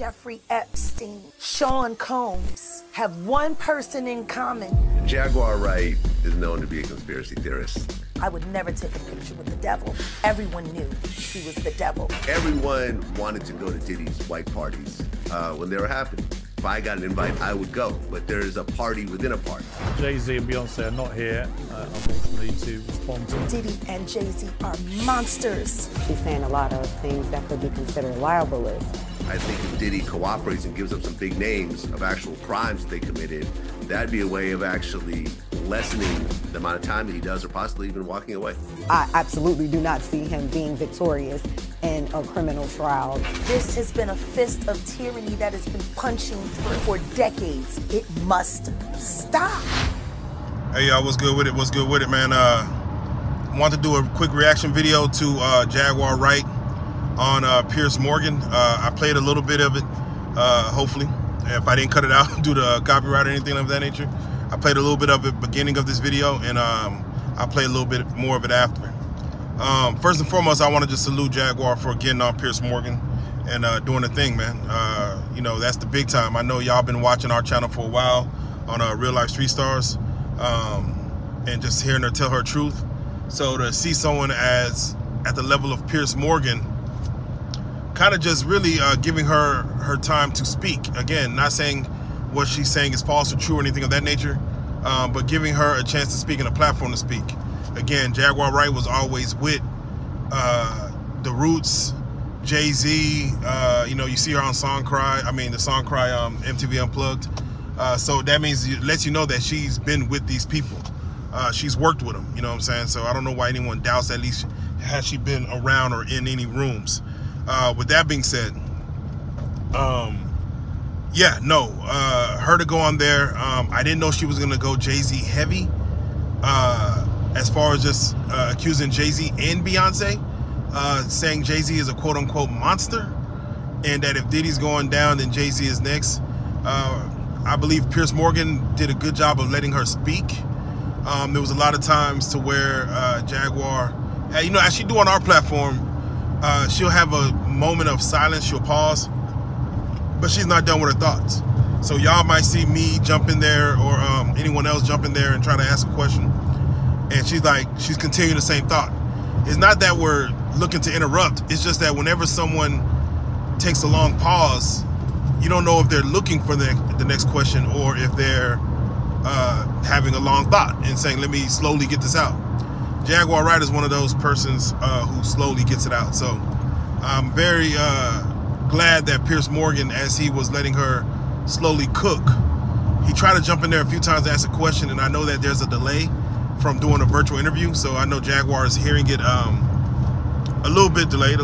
Jeffrey Epstein, Sean Combs have one person in common. Jaguar Wright is known to be a conspiracy theorist. I would never take a picture with the devil. Everyone knew he was the devil. Everyone wanted to go to Diddy's white parties when they were happening. If I got an invite, I would go, but there's a party within a party. Jay-Z and Beyonce are not here, unfortunately, to respond to. Diddy and Jay-Z are monsters. She's saying a lot of things that could be considered libelous. I think if Diddy cooperates and gives up some big names of actual crimes that they committed, that'd be a way of actually lessening the amount of time that he does, or possibly even walking away. I absolutely do not see him being victorious in a criminal trial. This has been a fist of tyranny that has been punching for decades. It must stop. Hey y'all, what's good with it? What's good with it, man? Want to do a quick reaction video to Jaguar Wright on Piers Morgan. I played a little bit of it, hopefully. If I didn't cut it out due to copyright or anything of that nature. I played a little bit of it beginning of this video, and I'll play a little bit more of it after. First and foremost, I want to just salute Jaguar for getting on Piers Morgan and doing the thing, man. You know, that's the big time. I know y'all been watching our channel for a while on Real Life Street Stars, and just hearing her tell her truth. So to see someone as at the level of Piers Morgan, kind of just really giving her time to speak. Again, not saying what she's saying is false or true or anything of that nature, but giving her a chance to speak and a platform to speak. Again, Jaguar Wright was always with the Roots, Jay-Z. You know, you see her on the Song Cry MTV Unplugged. So that means it lets you know that she's been with these people. She's worked with them, you know what I'm saying? So I don't know why anyone doubts, at least has she been around or in any rooms. With that being said, yeah, no, her to go on there, I didn't know she was gonna go Jay-Z heavy, as far as just accusing Jay-Z and Beyonce, saying Jay-Z is a quote-unquote monster, and that if Diddy's going down, then Jay-Z is next. I believe Piers Morgan did a good job of letting her speak. There was a lot of times to where Jaguar, you know, as she do on our platform, she'll have a moment of silence, she'll pause, but she's not done with her thoughts. So y'all might see me jump in there, or anyone else jump in there and try to ask a question, and she's continuing the same thought. It's not that we're looking to interrupt, it's just that whenever someone takes a long pause, you don't know if they're looking for the next question, or if they're having a long thought and saying, let me slowly get this out. Jaguar Wright is one of those persons who slowly gets it out. So I'm very glad that Piers Morgan, as he was letting her slowly cook, he tried to jump in there a few times to ask a question, and I know that there's a delay from doing a virtual interview, so I know Jaguar is hearing it a little bit delayed.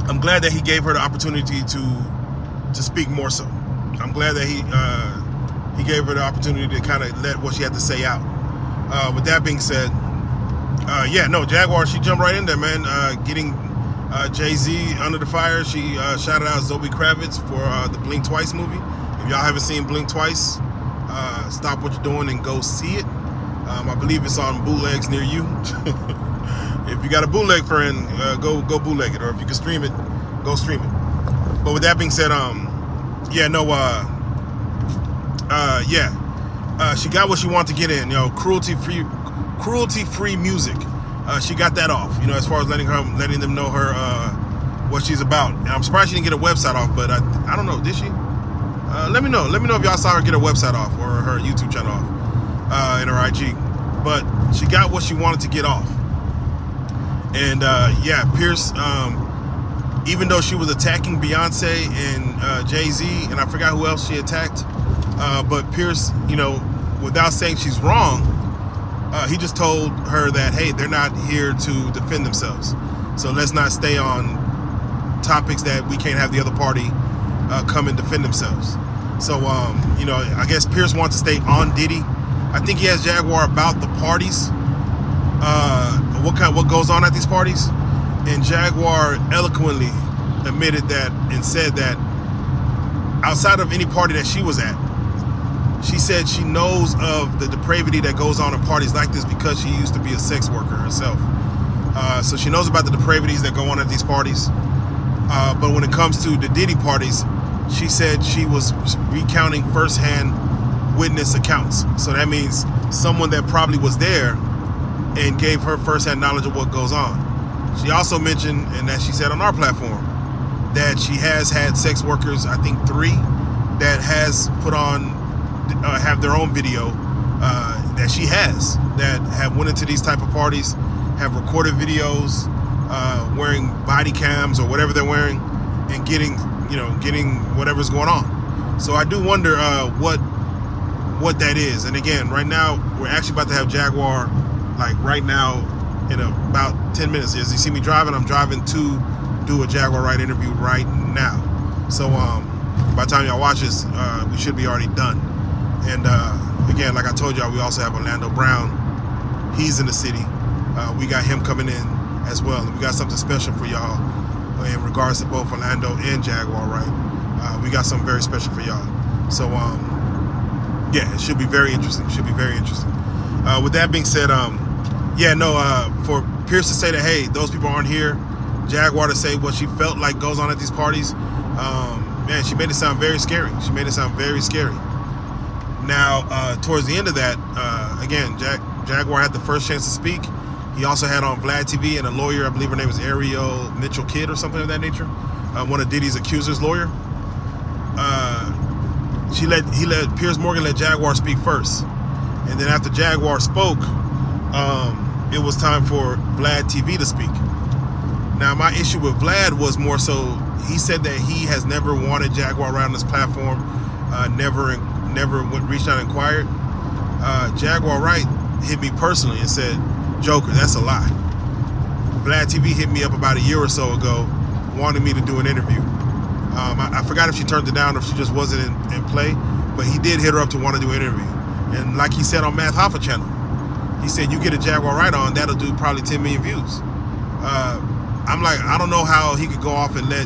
I'm glad that he gave her the opportunity to speak more so. I'm glad that he gave her the opportunity to kind of let what she had to say out. With that being said, yeah, no, Jaguar, she jumped right in there, man, getting Jay-Z under the fire. She shouted out Zoe Kravitz for the Blink Twice movie. If y'all haven't seen Blink Twice, stop what you're doing and go see it. I believe it's on bootlegs near you. If you got a bootleg friend, go bootleg it, or if you can stream it, go stream it. But with that being said, yeah, no, yeah, she got what she wanted to get in, you know, cruelty-free music. She got that off, you know, as far as letting them know her what she's about. And I'm surprised she didn't get her website off, but I don't know, did she? Let me know if y'all saw her get her website off, or her YouTube channel off, in her IG. But she got what she wanted to get off. And yeah, Piers, even though she was attacking Beyonce and Jay-Z, and I forgot who else she attacked, but Piers, you know, without saying she's wrong, he just told her that, hey, they're not here to defend themselves, so let's not stay on topics that we can't have the other party come and defend themselves. So you know, I guess Piers wants to stay on Diddy. I think he has Jaguar about the parties, what goes on at these parties, and Jaguar eloquently admitted that and said that outside of any party that she was at, she said she knows of the depravity that goes on at parties like this because she used to be a sex worker herself. So she knows about the depravities that go on at these parties. But when it comes to the Diddy parties, she said she was recounting firsthand witness accounts. So that means someone that probably was there and gave her firsthand knowledge of what goes on. She also mentioned, and that she said on our platform, that she has had sex workers, I think 3, that has put on, have their own video that she has, that have went into these type of parties, have recorded videos, wearing body cams or whatever they're wearing, and getting whatever's going on. So I do wonder what that is. And again, right now we're actually about to have Jaguar, like right now, in about 10 minutes. As you see me driving, I'm driving to do a Jaguar Wright interview right now. So by the time y'all watch this, we should be already done. And again, like I told y'all, we also have Orlando Brown. He's in the city. We got him coming in as well, and we got something special for y'all in regards to both Orlando and Jaguar Wright. We got something very special for y'all. So yeah, it should be very interesting. Should be very interesting. With that being said, for Piers to say that, hey, those people aren't here, Jaguar to say what she felt like goes on at these parties, man, she made it sound very scary. She made it sound very scary. Now, towards the end of that, again, Jaguar had the first chance to speak. He also had on Vlad TV and a lawyer, I believe her name is Ariel Mitchell Kidd or something of that nature, one of Diddy's accusers' lawyer. Piers Morgan let Jaguar speak first, and then after Jaguar spoke, it was time for Vlad TV to speak. Now, my issue with Vlad was more so, he said that he has never wanted Jaguar Wright on this platform, never reached out and inquired. Jaguar Wright hit me personally and said, Joker, that's a lie. Vlad TV hit me up about a year or so ago, wanting me to do an interview. I forgot if she turned it down or if she just wasn't in play, but he did hit her up to want to do an interview. And like he said on Math Hoffa channel, he said, you get a Jaguar Wright on, that'll do probably 10 million views. I'm like, I don't know how he could go off and I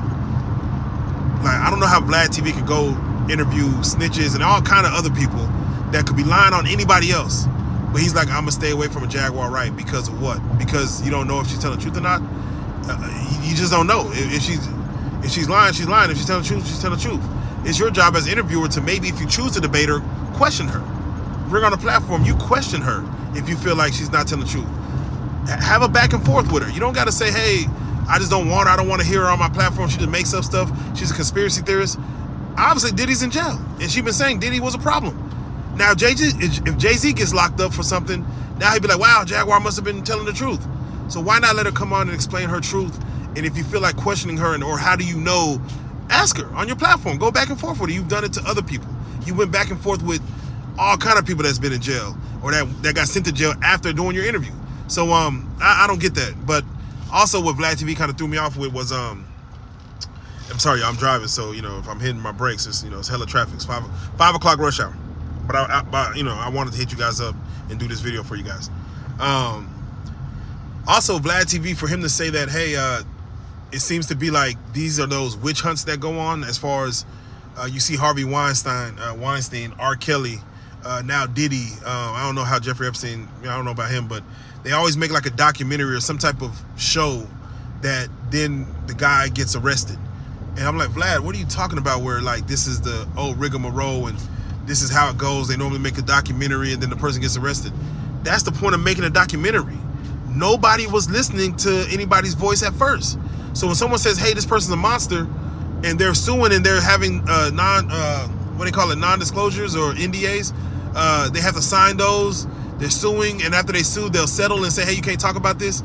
don't know how Vlad TV could go interview snitches and all kind of other people that could be lying on anybody else. But he's like, I'm gonna stay away from a Jaguar Wright because of what? Because you don't know if she's telling the truth or not? You just don't know. If she's lying, she's lying. If she's telling the truth, she's telling the truth. It's your job as an interviewer to maybe, if you choose to debate her, question her. Bring her on the platform, you question her if you feel like she's not telling the truth. Have a back and forth with her. You don't gotta say, hey, I just don't want her, I don't want to hear her on my platform, she just makes up stuff, she's a conspiracy theorist. Obviously, Diddy's in jail, and she's been saying Diddy was a problem. Now, if Jay-Z gets locked up for something, now he'd be like, wow, Jaguar must have been telling the truth. So why not let her come on and explain her truth? And if you feel like questioning her, or how do you know, ask her on your platform. Go back and forth with her. You've done it to other people. You went back and forth with all kind of people that's been in jail, or that got sent to jail after doing your interview. So I don't get that. But also what Vlad TV kind of threw me off with was, I'm sorry, I'm driving, so if I'm hitting my brakes, it's it's hella traffic. It's 5 o'clock rush hour. But I wanted to hit you guys up and do this video for you guys. Also, Vlad TV, for him to say that, hey, it seems to be like these are those witch hunts that go on, as far as you see Harvey Weinstein, R. Kelly, now Diddy. I don't know how Jeffrey Epstein, I don't know about him, but they always make like a documentary or some type of show that then the guy gets arrested. And I'm like, Vlad, what are you talking about, where like this is the old rigmarole and this is how it goes? They normally make a documentary and then the person gets arrested. That's the point of making a documentary. Nobody was listening to anybody's voice at first. So when someone says, hey, this person's a monster, and they're suing and they're having non-disclosures or NDAs, they have to sign those. They're suing, and after they sue, they'll settle and say, hey, you can't talk about this.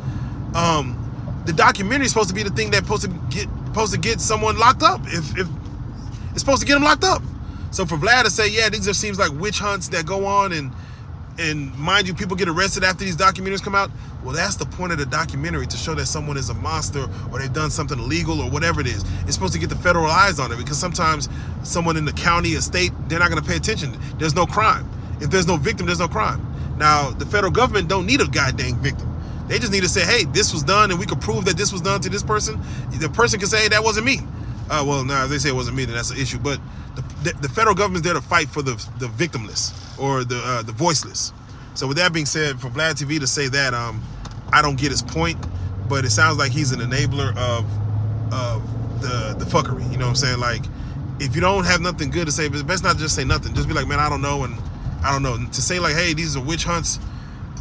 The documentary is supposed to be the thing that's supposed to get someone locked up. If it's supposed to get them locked up. So for Vlad to say, yeah, these are seems like witch hunts that go on, and mind you, people get arrested after these documentaries come out. Well, that's the point of the documentary, to show that someone is a monster or they've done something illegal or whatever it is. It's supposed to get the federal eyes on it, because sometimes someone in the county or state, they're not going to pay attention. There's no crime. If there's no victim, there's no crime. Now, the federal government don't need a goddamn victim. They just need to say, hey, this was done, and we could prove that this was done to this person. The person can say, hey, that wasn't me. Well, now, if they say it wasn't me, then that's an issue. But the federal government's there to fight for the victimless or the voiceless. So with that being said, for Vlad TV to say that, I don't get his point, but it sounds like he's an enabler of the fuckery. You know what I'm saying? Like, if you don't have nothing good to say, but best not just say nothing. Just be like, man, I don't know, and I don't know. To say like, hey, these are witch hunts,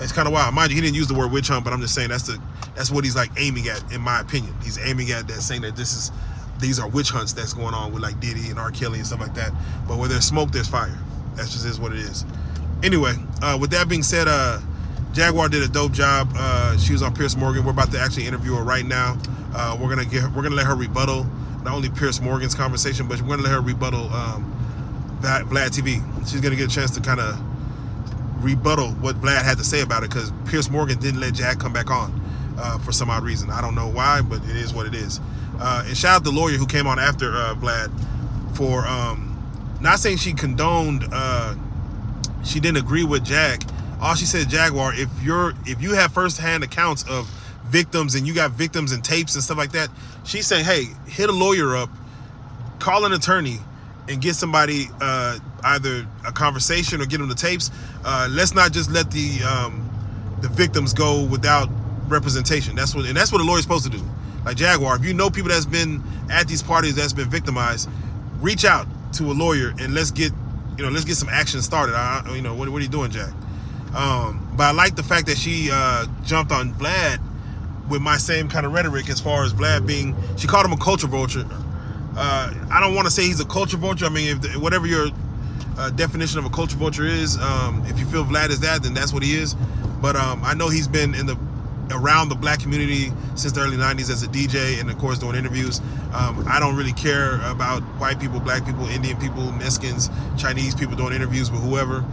it's kind of wild. Mind you, he didn't use the word witch hunt, but I'm just saying that's what he's like aiming at, in my opinion. He's aiming at that, saying that these are witch hunts that's going on with like Diddy and R. Kelly and stuff like that. But where there's smoke, there's fire. That just is what it is. Anyway, with that being said, Jaguar did a dope job. She was on Piers Morgan. We're about to actually interview her right now. We're gonna let her rebuttal not only Piers Morgan's conversation, but we're gonna let her rebuttal Vlad TV. She's gonna get a chance to kind of rebuttal what Vlad had to say about it, because Piers Morgan didn't let Jag come back on for some odd reason. I don't know why, but it is what it is. And shout out the lawyer who came on after Vlad for not saying she condoned, she didn't agree with Jag. All she said, Jaguar, if you have first-hand accounts of victims and you got victims and tapes and stuff like that, she's saying, hey, hit a lawyer up, call an attorney, and get somebody either a conversation or get them the tapes. Let's not just let the victims go without representation. That's what a lawyer's supposed to do. Like Jaguar, if you know people that's been at these parties that's been victimized, reach out to a lawyer and let's get some action started. What are you doing, Jag? But I like the fact that she jumped on Vlad with my same kind of rhetoric as far as Vlad being, she called him a culture vulture. I don't want to say he's a culture vulture. I mean, whatever your definition of a culture vulture is, if you feel Vlad is that, then that's what he is. But I know he's been around the black community since the early 90s as a DJ and of course doing interviews. I don't really care about white people, black people, Indian people, Mexicans, Chinese people doing interviews with whoever.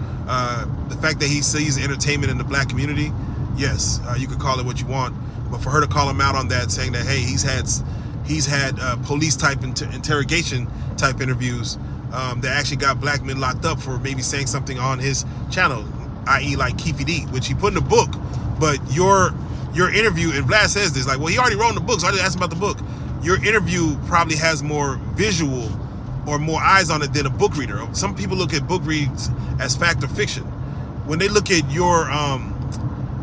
The fact that he sees entertainment in the black community, yes, you could call it what you want, but for her to call him out on that, saying that, hey, he's had police type interrogation type interviews that actually got black men locked up for maybe saying something on his channel, i.e. like Keefy D, which he put in the book. But your interview, and Vlad says this, like, well, he already wrote in the book, so I just asked him about the book. Your interview probably has more visual or more eyes on it than a book reader. Some people look at book reads as fact or fiction. When they look at your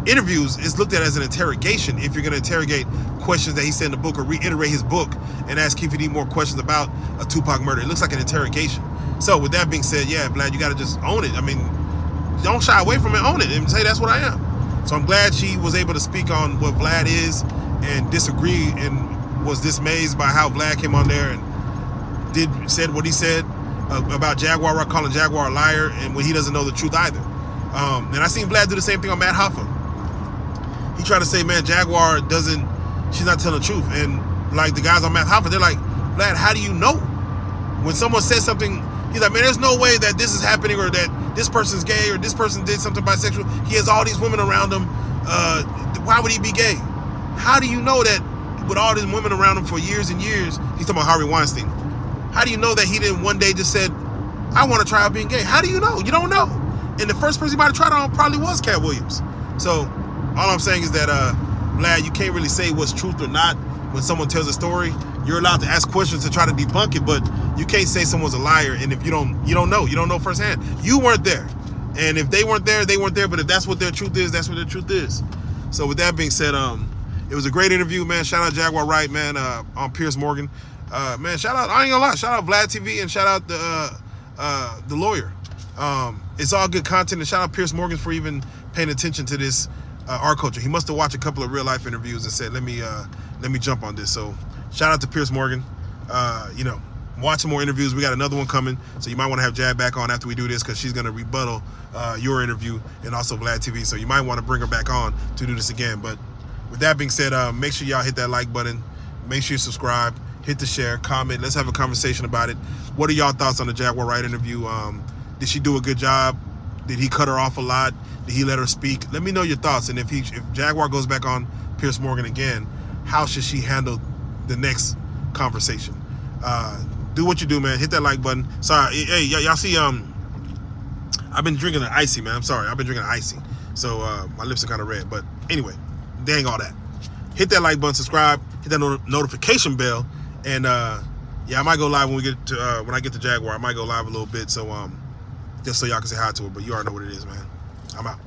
interviews, it's looked at as an interrogation. If you're going to interrogate questions that he said in the book or reiterate his book and ask Keefy D more questions about a Tupac murder, it looks like an interrogation. So with that being said, yeah, Vlad, you got to just own it. I mean, don't shy away from it, own it, and say that's what I am. So I'm glad she was able to speak on what Vlad is and disagree and was dismayed by how Vlad came on there and said what he said about Jaguar Wright, calling Jaguar a liar, and when he doesn't know the truth either. And I seen Vlad do the same thing on Matt Hoffa. He tried to say, man, Jaguar she's not telling the truth. And like the guys on Matt Hoffa, they're like, Vlad, how do you know? When someone says something, he's like, man, there's no way that this is happening or that this person's gay or this person did something bisexual. He has all these women around him. Why would he be gay? How do you know that with all these women around him for years and years? He's talking about Harvey Weinstein. How do you know that he didn't one day just said, I want to try out being gay? How do you know? You don't know. And the first person he might have tried on probably was Cat Williams. So all I'm saying is that, Vlad, you can't really say what's truth or not when someone tells a story. You're allowed to ask questions to try to debunk it, but you can't say someone's a liar. And if you don't know firsthand. You weren't there. And if they weren't there, they weren't there. But if that's what their truth is, that's what their truth is. So with that being said, it was a great interview, man. Shout out Jaguar Wright, man, on Piers Morgan. Man, shout out, I ain't gonna lie, shout out Vlad TV and shout out the lawyer. It's all good content, and shout out Piers Morgan for even paying attention to this art culture. He must have watched a couple of real life interviews and said, let me jump on this. So shout out to Piers Morgan. Watch some more interviews. We got another one coming, so you might want to have Jag back on after we do this, because she's going to rebuttal your interview and also Vlad TV. So you might want to bring her back on to do this again. But with that being said, make sure y'all hit that like button. Make sure you subscribe. Hit the share. Comment. Let's have a conversation about it. What are y'all thoughts on the Jaguar Wright interview? Did she do a good job? Did he cut her off a lot? Did he let her speak? Let me know your thoughts. And if Jaguar goes back on Piers Morgan again, how should she handle the next conversation? Do what you do, man. Hit that like button. Sorry, hey, y'all see, I've been drinking an icy, man. I'm sorry, I've been drinking an icy. So my lips are kind of red. But anyway, dang all that. Hit that like button, subscribe, hit that notification bell, and yeah, I might go live when we get to when I get to Jaguar. I might go live a little bit, so just so y'all can say hi to her. But you already know what it is, man. I'm out.